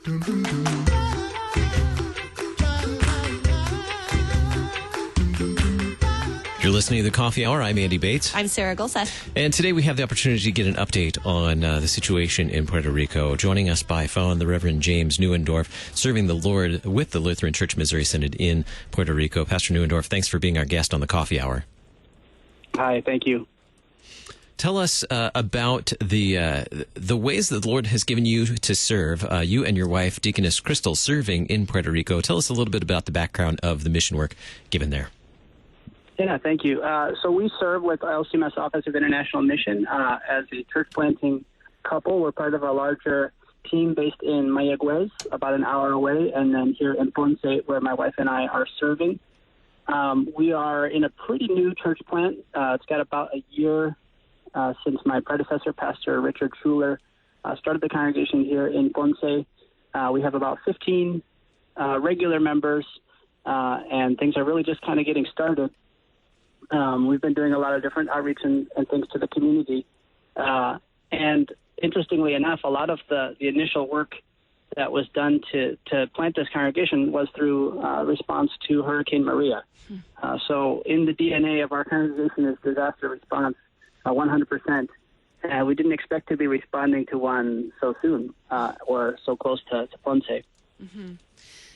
You're listening to The Coffee Hour. I'm Andy Bates. I'm Sarah Gulseth. And today we have the opportunity to get an update on the situation in Puerto Rico. Joining us by phone, the Reverend James Neuendorf, serving the Lord with the Lutheran Church Missouri Synod in Puerto Rico. Pastor Neuendorf, thanks for being our guest on The Coffee Hour. Hi, thank you. Tell us about the ways that the Lord has given you to serve, you and your wife, Deaconess Crystal, serving in Puerto Rico. Tell us a little bit about the background of the mission work given there. Yeah, thank you. So we serve with LCMS Office of International Mission as a church planting couple. We're part of a larger team based in Mayagüez, about an hour away, and then here in Ponce, where my wife and I are serving. We are in a pretty new church plant. It's got about a year since my predecessor, Pastor Richard Schuler, started the congregation here in Ponce. We have about 15 regular members, and things are really just kind of getting started. We've been doing a lot of different outreach and things to the community. And interestingly enough, a lot of the initial work that was done to plant this congregation was through response to Hurricane Maria. So in the DNA of our congregation is disaster response, 100%. And we didn't expect to be responding to one so soon or so close to Ponce. Mm-hmm.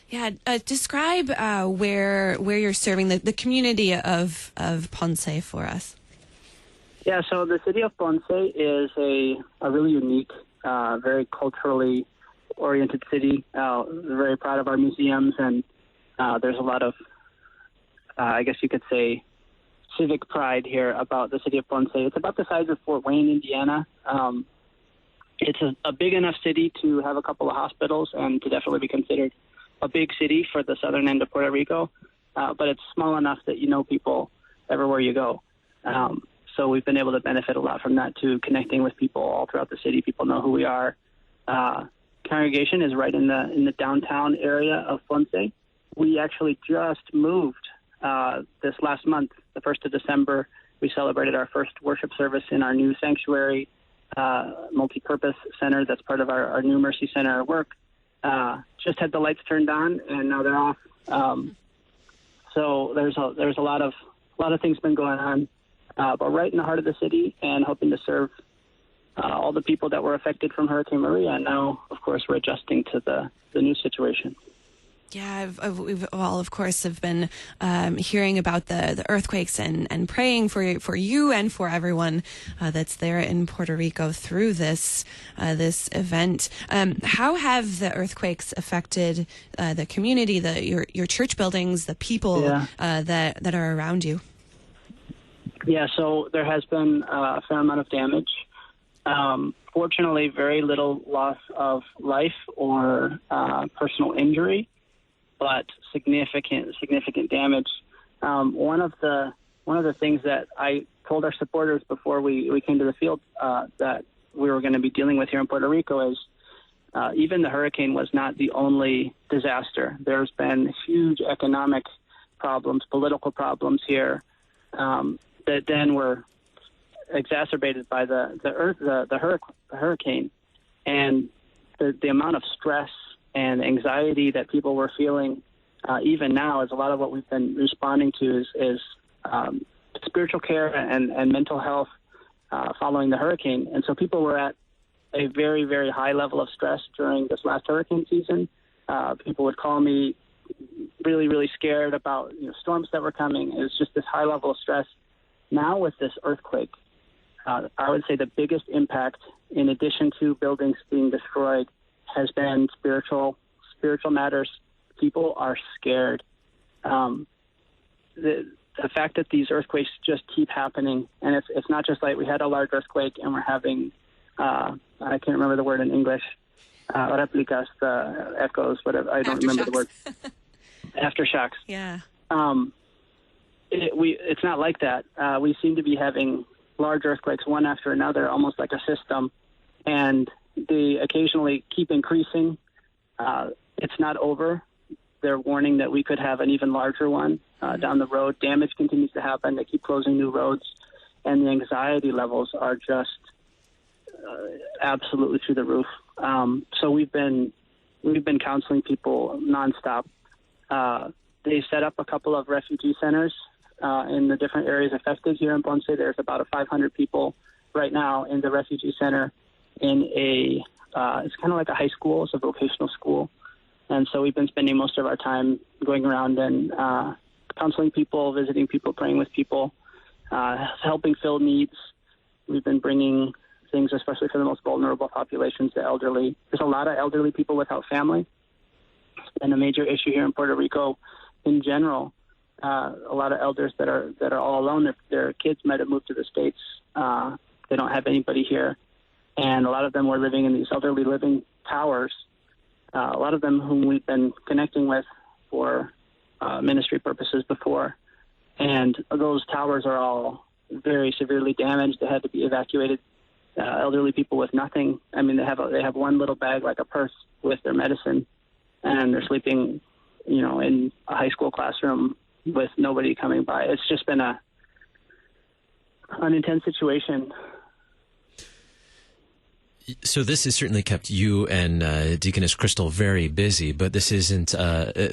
Yeah, describe where you're serving, the community of Ponce for us. Yeah, so the city of Ponce is a really unique, very culturally oriented city. We're very proud of our museums, and there's a lot of, I guess you could say, civic pride here about the city of Ponce. It's about the size of Fort Wayne, Indiana. It's a big enough city to have a couple of hospitals and to definitely be considered a big city for the southern end of Puerto Rico, but it's small enough that you know people everywhere you go. So we've been able to benefit a lot from that too, connecting with people all throughout the city. People know who we are. Congregation is right in the downtown area of Ponce. We actually just moved this last month, the 1st of December. We celebrated our first worship service in our new sanctuary, multi-purpose center that's part of our new Mercy Center work. Just had the lights turned on, and now they're off. So there's a lot of things been going on, but right in the heart of the city, and hoping to serve all the people that were affected from Hurricane Maria. And now, of course, we're adjusting to the new situation. Yeah, we've all, of course, have been hearing about the earthquakes and praying for you and for everyone that's there in Puerto Rico through this event. How have the earthquakes affected the community, your church buildings, the people that are around you? Yeah, so there has been a fair amount of damage. Fortunately, very little loss of life or personal injury, but significant damage. One of the things that I told our supporters before we came to the field that we were going to be dealing with here in Puerto Rico is even the hurricane was not the only disaster. There's been huge economic problems, political problems here that then were exacerbated by the hurricane, and the amount of stress and anxiety that people were feeling even now is a lot of what we've been responding to is spiritual care and mental health following the hurricane. And so people were at a very, very high level of stress during this last hurricane season. People would call me really, really scared about storms that were coming. It was just this high level of stress. Now with this earthquake, I would say the biggest impact, in addition to buildings being destroyed, has been spiritual matters. People are scared. The fact that these earthquakes just keep happening, and it's not just like we had a large earthquake and we're having, I can't remember the word in English, replicas, the echoes, whatever. I don't remember the word. Aftershocks. Yeah. It's not like that. We seem to be having large earthquakes one after another, almost like a system, and they occasionally keep increasing. It's not over. They're warning that we could have an even larger one down the road. Damage continues to happen. They keep closing new roads, and the anxiety levels are just absolutely through the roof. So we've been we've been counseling people nonstop. They set up a couple of refugee centers in the different areas affected here in Ponce. There's about 500 people right now in the refugee center in it's kind of like a high school. It's a vocational school. And so we've been spending most of our time going around and counseling people, visiting people, praying with people, helping fill needs. We've been bringing things, especially for the most vulnerable populations, the elderly. There's a lot of elderly people without family. It's been a major issue here in Puerto Rico in general. A lot of elders that are all alone. Their kids might have moved to the States. They don't have anybody here. And a lot of them were living in these elderly living towers. A lot of them whom we've been connecting with for ministry purposes before. And those towers are all very severely damaged. They had to be evacuated. Elderly people with nothing. I mean, they have one little bag, like a purse, with their medicine, and they're sleeping, in a high school classroom with nobody coming by. It's just been an intense situation. So this has certainly kept you and Deaconess Crystal very busy, but this isn't.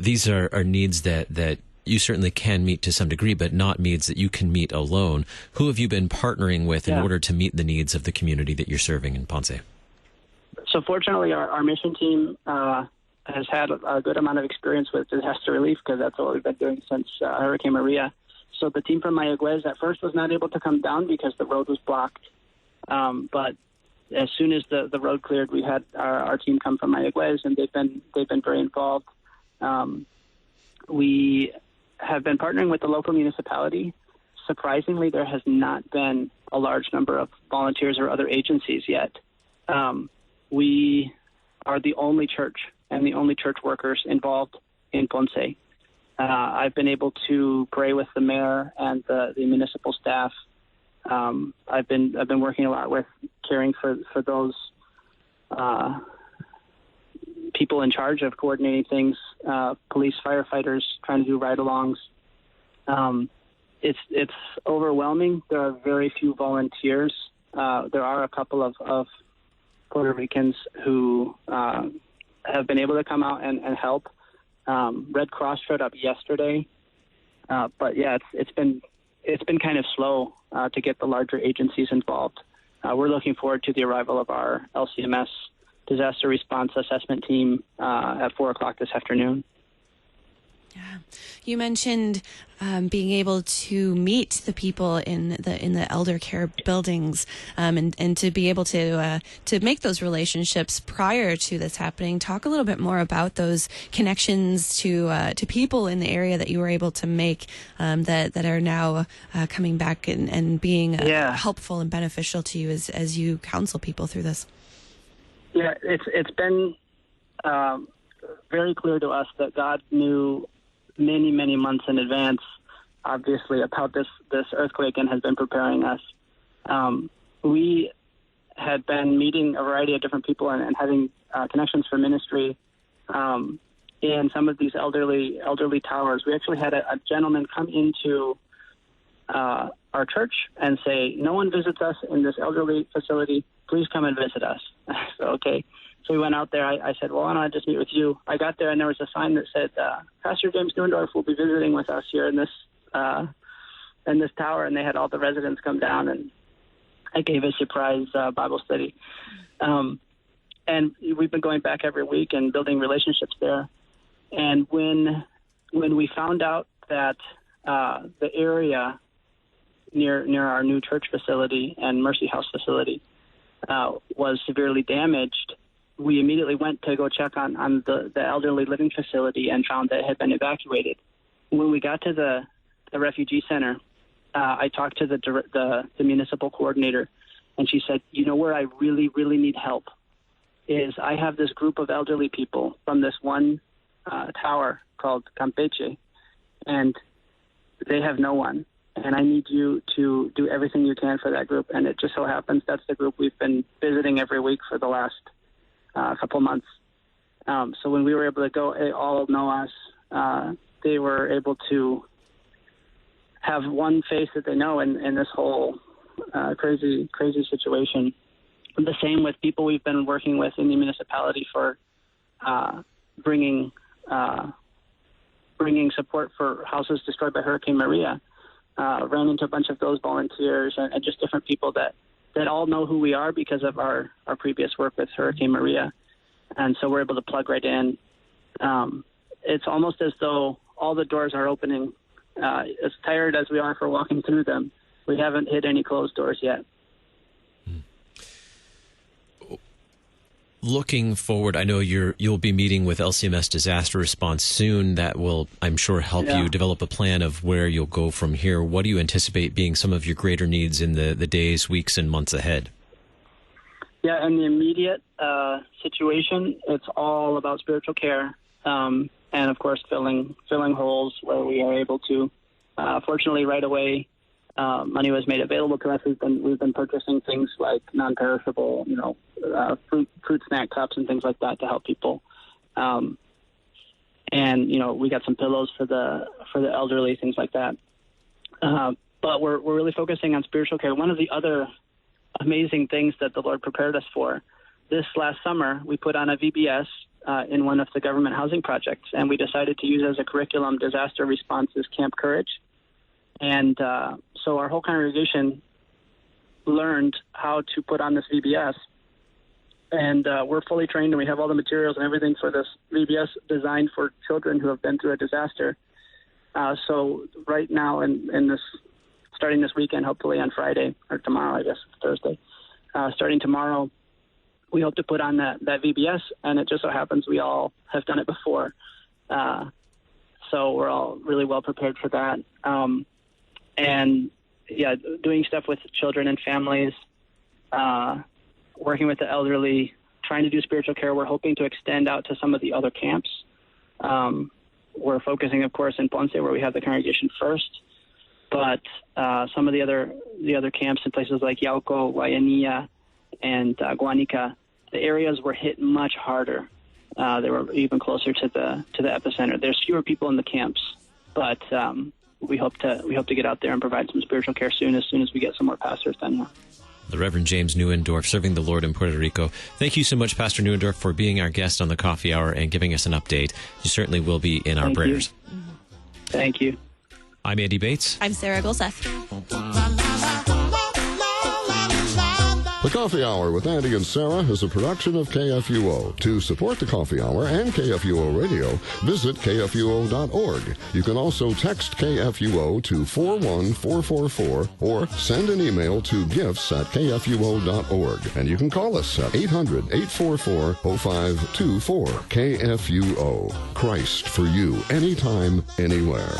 These are needs that you certainly can meet to some degree, but not needs that you can meet alone. Who have you been partnering with in order to meet the needs of the community that you're serving in Ponce? So fortunately, our mission team has had a good amount of experience with disaster relief, because that's what we've been doing since Hurricane Maria. So the team from Mayagüez at first was not able to come down because the road was blocked. But as soon as the road cleared, we had our team come from Mayagüez, and they've been very involved. We have been partnering with the local municipality. Surprisingly, there has not been a large number of volunteers or other agencies yet. We are the only church and the only church workers involved in Ponce. I've been able to pray with the mayor and the municipal staff. I've been working a lot with caring for those people in charge of coordinating things, police, firefighters, trying to do ride-alongs. It's overwhelming. There are very few volunteers. There are a couple of Puerto Ricans who have been able to come out and help. Red Cross showed up yesterday, but yeah, it's been kind of slow to get the larger agencies involved. We're looking forward to the arrival of our LCMS disaster response assessment team at 4:00 this afternoon. Yeah, you mentioned being able to meet the people in the elder care buildings, and to be able to make those relationships prior to this happening. Talk a little bit more about those connections to people in the area that you were able to make that are now coming back and being helpful and beneficial to you as you counsel people through this. Yeah, it's been very clear to us that God knew many months in advance, obviously, about this earthquake, and has been preparing us. We had been meeting a variety of different people and having connections for ministry in some of these elderly towers. We actually had a gentleman come into our church and say, "No one visits us in this elderly facility. Please come and visit us." So, okay. So we went out there. I said, "Well, why don't I just meet with you?" I got there, and there was a sign that said, "Pastor James Neuendorf will be visiting with us here in this tower." And they had all the residents come down, and I gave a surprise Bible study. And we've been going back every week and building relationships there. And when we found out that the area near our new church facility and Mercy House facility was severely damaged, we immediately went to go check on the elderly living facility and found that it had been evacuated. When we got to the refugee center, I talked to the municipal coordinator, and she said, "You know where I really need help is I have this group of elderly people from this one tower called Campeche, and they have no one. And I need you to do everything you can for that group." And it just so happens that's the group we've been visiting every week for the last couple months. So when we were able to go, they all know us. They were able to have one face that they know in this whole crazy situation. The same with people we've been working with in the municipality for bringing support for houses destroyed by Hurricane Maria. Ran into a bunch of those volunteers and just different people that all know who we are because of our previous work with Hurricane Maria. And so we're able to plug right in. It's almost as though all the doors are opening. As tired as we are for walking through them, we haven't hit any closed doors yet. Looking forward, I know you'll be meeting with LCMS Disaster Response soon. That will, I'm sure, help you develop a plan of where you'll go from here. What do you anticipate being some of your greater needs in the days, weeks, and months ahead? Yeah, in the immediate situation, it's all about spiritual care, and of course, filling holes where we are able to. Fortunately, right away, money was made available to us. We've been purchasing things like non-perishable, fruit snack cups and things like that to help people. And we got some pillows for the elderly, things like that. But we're really focusing on spiritual care. One of the other amazing things that the Lord prepared us for, this last summer, we put on a VBS in one of the government housing projects, and we decided to use as a curriculum disaster responses Camp Courage. And so our whole congregation learned how to put on this VBS. And we're fully trained, and we have all the materials and everything for this VBS designed for children who have been through a disaster. So right now, in this, starting this weekend, hopefully on Friday, or tomorrow, I guess, Thursday, starting tomorrow, we hope to put on that VBS, and it just so happens we all have done it before. So we're all really well prepared for that. And yeah, doing stuff with children and families, working with the elderly, trying to do spiritual care. We're hoping to extend out to some of the other camps. We're focusing, of course, in Ponce, where we have the congregation first, but some of the other camps in places like Yauco, Guayanilla, and Guanica, the areas were hit much harder. They were even closer to the epicenter. There's fewer people in the camps, but we hope to get out there and provide some spiritual care as soon as we get some more pastors done here. The Reverend James Neuendorf, serving the Lord in Puerto Rico. Thank you so much, Pastor Neuendorf, for being our guest on the Coffee Hour and giving us an update. You certainly will be in our prayers. Thank you. I'm Andy Bates. I'm Sarah Golseth. The Coffee Hour with Andy and Sarah is a production of KFUO. To support the Coffee Hour and KFUO Radio, visit KFUO.org. You can also text KFUO to 41444 or send an email to gifts@KFUO.org. And you can call us at 800-844-0524. KFUO. Christ for you, anytime, anywhere.